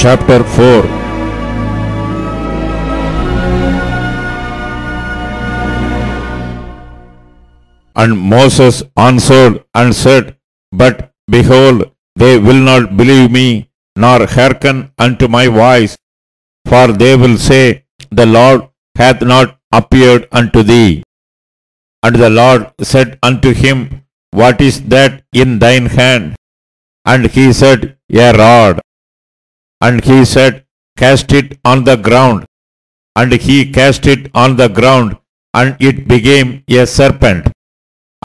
chapter 4. And Moses answered and said, But behold, they will not believe me, nor hearken unto my voice, for they will say, The Lord hath not appeared unto thee. And the Lord said unto him, What is that in thine hand? And he said, A rod. And he said, Cast it on the ground. And he cast it on the ground, and it became a serpent.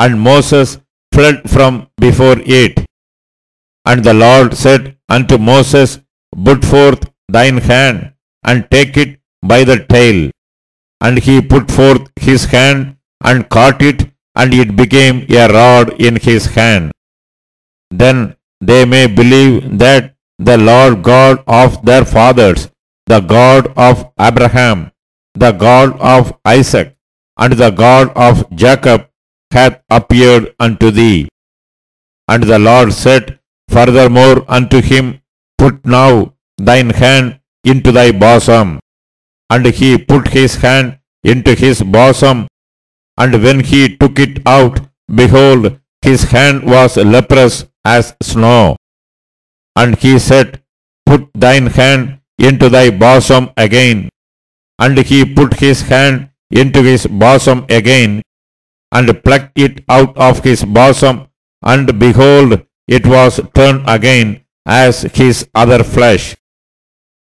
And Moses fled from before it. And the Lord said unto Moses, Put forth thine hand, and take it by the tail. And he put forth his hand, and caught it, and it became a rod in his hand. Then they may believe that the Lord God of their fathers, the God of Abraham, the God of Isaac, and the God of Jacob, hath appeared unto thee. And the Lord said furthermore unto him, Put now thine hand into thy bosom. And he put his hand into his bosom, and when he took it out, behold, his hand was leprous as snow. And he said, Put thine hand into thy bosom again. And he put his hand into his bosom again, and plucked it out of his bosom, and behold, it was turned again as his other flesh.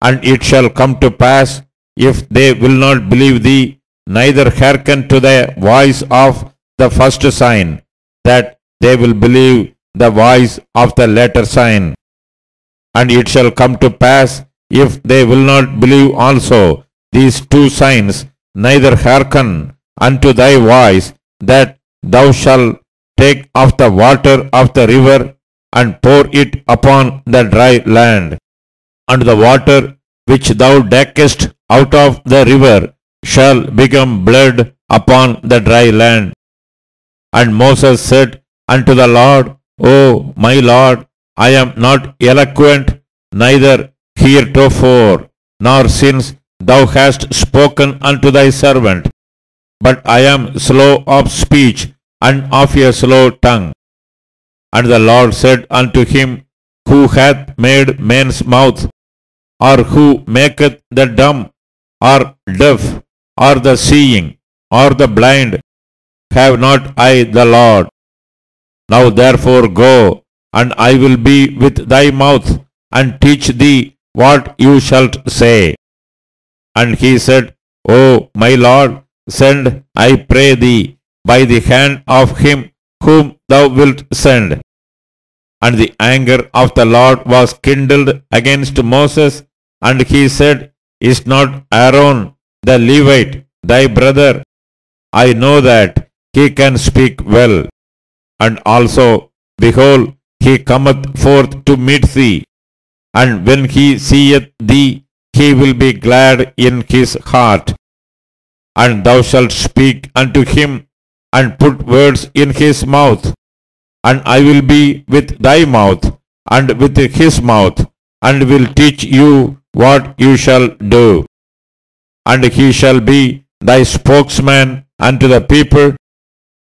And it shall come to pass, if they will not believe thee, neither hearken to the voice of the first sign, that they will believe the voice of the latter sign. And it shall come to pass, if they will not believe also these two signs, neither hearken unto thy voice, that thou shalt take of the water of the river, and pour it upon the dry land. And the water which thou takest out of the river shall become blood upon the dry land. And Moses said unto the Lord, O my Lord, I am not eloquent, neither heretofore, nor since thou hast spoken unto thy servant, but I am slow of speech and of a slow tongue. And the Lord said unto him, Who hath made man's mouth? Or who maketh the dumb, or deaf, or the seeing, or the blind? Have not I the Lord? Now therefore go, and I will be with thy mouth, and teach thee what you shalt say. And he said, O my Lord, send, I pray thee, by the hand of him whom thou wilt send. And the anger of the Lord was kindled against Moses, and he said, Is not Aaron the Levite thy brother? I know that he can speak well. And also, behold, he cometh forth to meet thee, and when he seeth thee, he will be glad in his heart. And thou shalt speak unto him, and put words in his mouth. And I will be with thy mouth, and with his mouth, and will teach you what you shall do. And he shall be thy spokesman unto the people,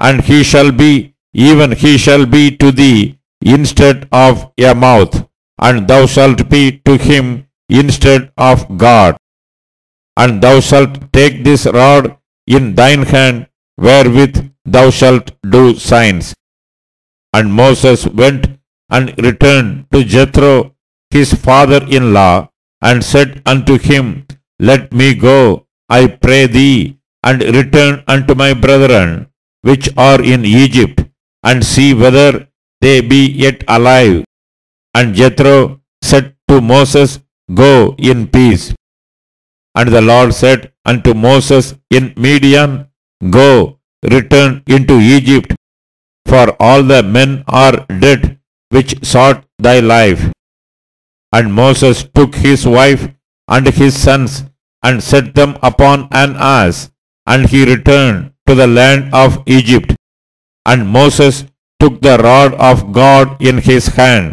and he shall be, even he shall be to thee instead of a mouth, and thou shalt be to him instead of God. And thou shalt take this rod in thine hand, wherewith thou shalt do signs. And Moses went and returned to Jethro, his father-in-law, and said unto him, Let me go, I pray thee, and return unto my brethren, which are in Egypt, and see whether they be yet alive. And Jethro said to Moses, Go in peace. And the Lord said unto Moses in Midian, Go, return into Egypt, for all the men are dead which sought thy life. And Moses took his wife and his sons, and set them upon an ass, and he returned to the land of Egypt. And Moses took the rod of God in his hand.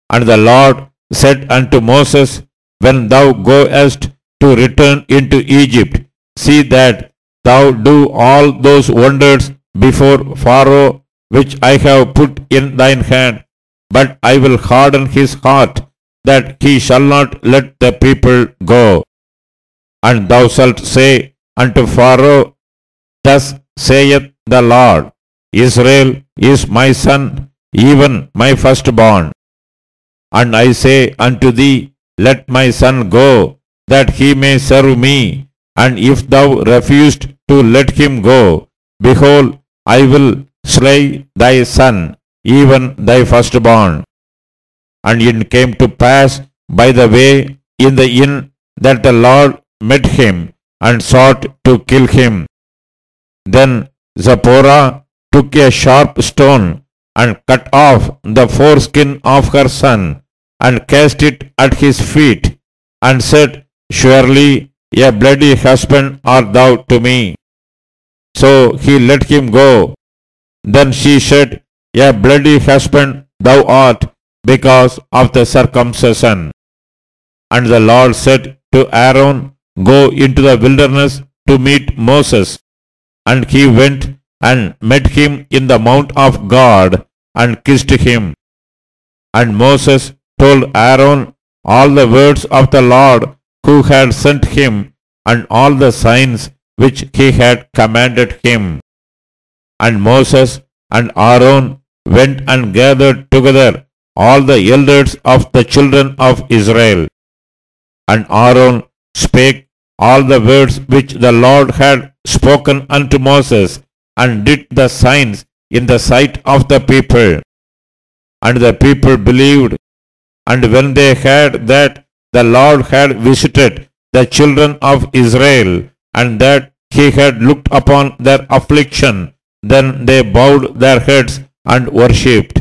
And the Lord said unto Moses, When thou goest to return into Egypt, see that thou do all those wonders before Pharaoh which I have put in thine hand, but I will harden his heart, that he shall not let the people go. And thou shalt say unto Pharaoh, Thus saith the Lord, Israel is my son, even my firstborn. And I say unto thee, Let my son go, that he may serve me. And if thou refusest to let him go, behold, I will slay thy son, even thy firstborn. And it came to pass by the way in the inn that the Lord met him and sought to kill him. Then Zipporah took a sharp stone and cut off the foreskin of her son and cast it at his feet and said, Surely a bloody husband art thou to me. So he let him go. Then she said, A bloody husband thou art because of the circumcision. And the Lord said to Aaron, Go into the wilderness to meet Moses. And he went and met him in the mount of God and kissed him. And Moses told Aaron all the words of the Lord who had sent him and all the signs which he had commanded him. And Moses and Aaron went and gathered together all the elders of the children of Israel. And Aaron spake all the words which the Lord had spoken unto Moses, and did the signs in the sight of the people. And the people believed. And when they heard that the Lord had visited the children of Israel, and that he had looked upon their affliction, then they bowed their heads and worshipped.